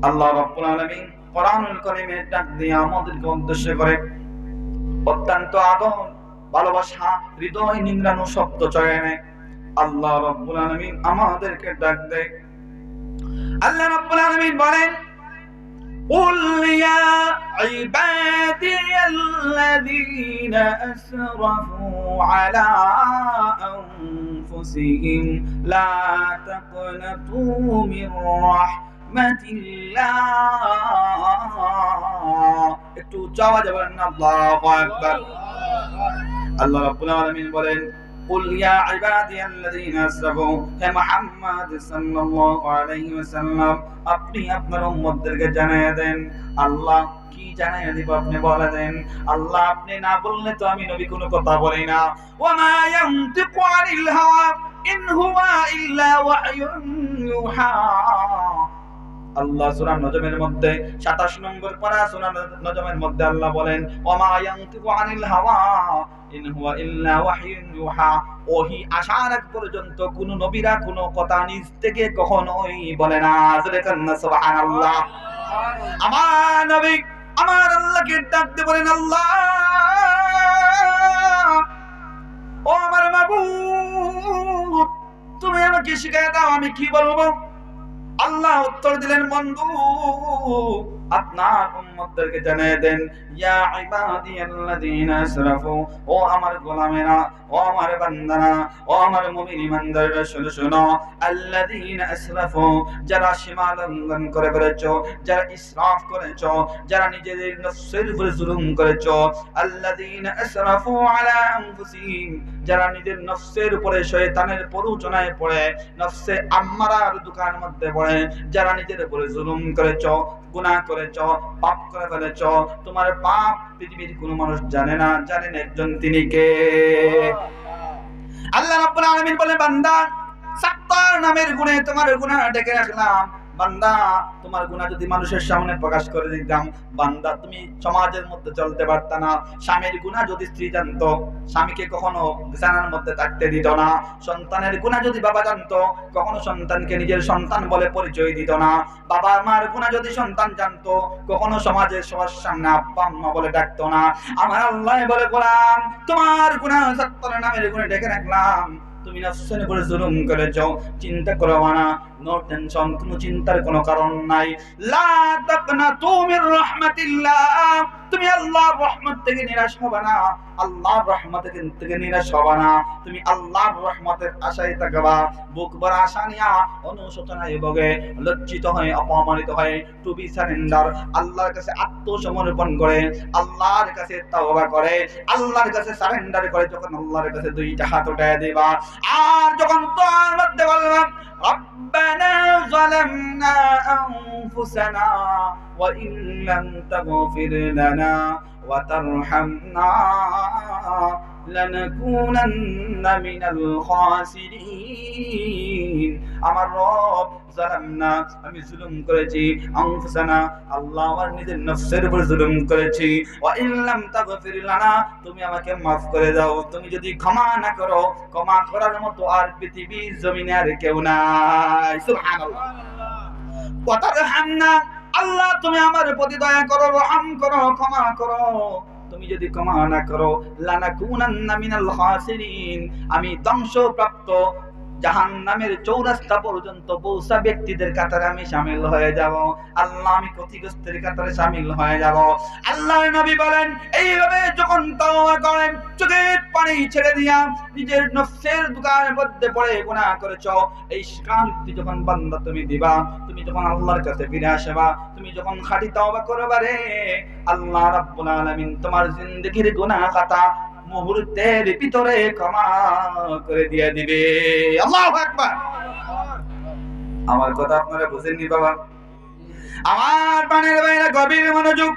আল্লাহ রাব্বুল আলামিন কোরআনুল কারীমে ডাক দিয়ে আমাদেরকে উদ্দেশ্য করে অত্যন্ত আদর ভালোবাসা হৃদয় নিংড়ানো শব্দ চয়নে আল্লাহ রাব্বুল আলামিন আমাদেরকে ডাক দেয়। আল্লাহ রাব্বুল আলামিন বলেন, قل يا عبادي الذين أسرفوا على أنفسهم لا تقنطوا من رحمة الله একটু চাওয়া যাবে না আল্লাহু আকবার। আল্লাহ রাব্বুল আলামিন বলেন, قل يا عبادي الذين اسرفوا হে মুহাম্মদ সাল্লাল্লাহু আলাইহি ওয়াসাল্লাম আপনি আপনার উম্মতদেরকে জানিয়ে দেন। আল্লাহ কি জানিয়ে দিব আপনি বলে দেন। আল্লাহ আপনি না বললে তো আমি নবী কোনো কথা বলি না। ওয়া মা ইয়ানতিকু আনিল হাওয়া ইন হুয়া ইল্লা ওয়াহয়ুন ইউহা। আল্লাহ সূরা নজমের মধ্যে 27 নম্বর পারা সূরা নজমের মধ্যে আল্লাহ বলেন, ওয়া মা ইয়ানতিকু আনিল হাওয়া ইন হুয়া ইল্লা ওয়াহয়ুন ইউহা। ওহী আসার আগ পর্যন্ত কোন নবীরা কোন কথা নিজ থেকে কখনোই বলে না। জোরে কান্না সুবহানাল্লাহ। আমার নবী আমার আল্লাহকে ডাকতে বলেন, আল্লাহ ও আমার মাবুদ তুমি আমাকে শিখিয়ে দাও আমি কি বলবো। আল্লাহ উত্তর দিলেন, বন্ধু আপনার উম্মতদেরকে জানিয়ে দেন, ইয়া ইবাদিয়াল্লাযীনা আসরাফু ও আমার গোলামেরা ও আমার বান্দারা ও আমার মুমিন ইমানদাররা শুনো শুনো, আল্লাযীনা আসরাফু যারা সীমা লঙ্ঘন করে ফেলেছো, যারা ইসরাফ করেছো, যারা নিজেদের নফসের উপরে জুলুম করেছো, আল্লাযীনা আসরাফু আলা আনফুসিহিম যারা নিজের নফসের উপরে শয়তানের প্ররোচনায় পড়ে নফসে আম্মারার দোকানের মধ্যে পড়ে যারা নিজের উপরে জুলুম করেছো, গুনাহ করেছো, পাপ করে ফেলেছো, তোমার পাপ পৃথিবীর কোনো মানুষ জানে না, জানেন একজন তিনি কে। আল্লাহ রাব্বুল আলামিন বলে, বান্দা সাত্তার নামের গুণে তোমার গুনাহ ঢেকে রাখলাম। বান্দা তোমার গুনাহ যদি মানুষের সামনে প্রকাশ করে দিতাম, বান্দা তুমি সমাজের মধ্যে চলতে পারতা না। স্বামীর গুনাহ যদি স্ত্রী জানতো, স্বামীকে কখনো বিছানার মধ্যে থাকতে দিত না। সন্তানের গুনাহ যদি বাবা জানতো, কখনো সন্তানকে নিজের সন্তান বলে পরিচয় দিত না। বাবা মার গুনাহ যদি সন্তান জানতো, কখনো সমাজের সবার সামনে আব্বা আম্মা বলে ডাকতো না। আমার আল্লাহ বলে, গোলাম তোমার গুনাহ সাত্তার নামের গুণে ঢেকে রাখলাম। তুমি নফসের উপরে জুলুম করেছো, চিন্তা করো না, নো টেনশন, কোনো চিন্তার কোনো কারণ নাই। লা তাকনাতু মির রাহমাতিল্লাহ তুমি আল্লাহর রহমত থেকে নিরাশ হবে না, আল্লাহর রহমত থেকে নিরাশ হবে না। তুমি আল্লাহর রহমতের আশায় থাকবা। বুক ভরা আশা নিয়া অনুশোচনায় ভোগে, লজ্জিত হয়ে অপমানিত হয়ে টু বি সারেন্ডার আল্লাহর কাছে আত্মসমর্পণ করে, আল্লাহর কাছে তাওবা করে, আল্লাহর কাছে সারেন্ডার করে, যখন আল্লাহর কাছে দুইটা হাত উঠায় দিবা আর যখন তোর মধ্যে বলবা ربنا ظلمنا أنفسنا وإن لم تغفر لنا وترحمنا لنكونن من الخاسرين আমার রব জালামনা আমি জুলুম করেছি, আনফুসানা আল্লাহ আমার নিজের নফসের উপর জুলুম করেছি, ওয়া ইল্লাম তাগফির লানা তুমি আমাকে maaf করে দাও। তুমি যদি ক্ষমা না করো, ক্ষমা করার মতো আর পৃথিবীর জমিনে আর কেউ নাই। সুবহানাল্লাহ। ওয়া তারহামনা আল্লাহ তুমি আমার প্রতি দয়া করো, রহম করো, ক্ষমা করো। তুমি যদি ক্ষমা না করো, লানাকুনান্না মিনাল খাসিরিন আমি ধ্বংসপ্রাপ্ত জাহান্নামের চৌরাস্তা পর্যন্ত পৌঁছা ব্যক্তিদের কাতারে আমি শামিল হয়ে যাব। আল্লাহ আমি ক্ষতিগ্রস্তের কাতারে শামিল হয়ে যাব। আল্লাহর নবী বলেন, এইভাবে যখন তাওবা করেন, চোখের পানি ছেড়ে দিয়া নিজের নফসের দোকানের মধ্যে পড়ে গুনাহ করেছো, এই স্বীকারোক্তি যখন বান্দা তুমি দিবা, তুমি যখন আল্লাহর কাছে ফিরে আসবা, তুমি যখন খাঁটি তাওবা করবা রে, আল্লাহ রাব্বুল আলামিন তোমার জিন্দেগির গুনাহ খাতা মুহূর্তের ভিতরে ক্ষমা করে দিয়ে দিবে। আল্লাহু আকবার। আমার কথা আপনারা বুঝেননি বাবা? আমার প্রাণের ভাইরা গভীর মনোযোগ।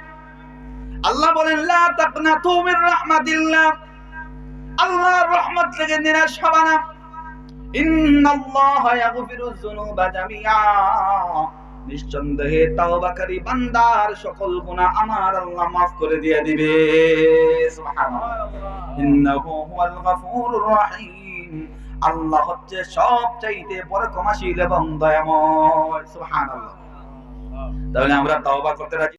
আল্লাহ বলেন, লা তাকনাতু মির রাহমাতিল্লাহ আল্লাহর রহমত থেকে নিরাশ হবা না। ইন্নাল্লাহা ইয়াগফিরুয যুনুবা জামিআ নিঃসন্দেহে তাওবাকারী বান্দার সকল গুনাহ আমার আল্লাহ maaf করে দিয়ে দিবে। সুবহানাল্লাহ। ইন্নাহু হুয়াল গফুরুর রহিম আল্লাহ হচ্ছে সবচাইতে বড় ক্ষমাশীল এবং দয়াময়। সুবহানাল্লাহ। তাহলে আমরা তাওবা করতে রাজি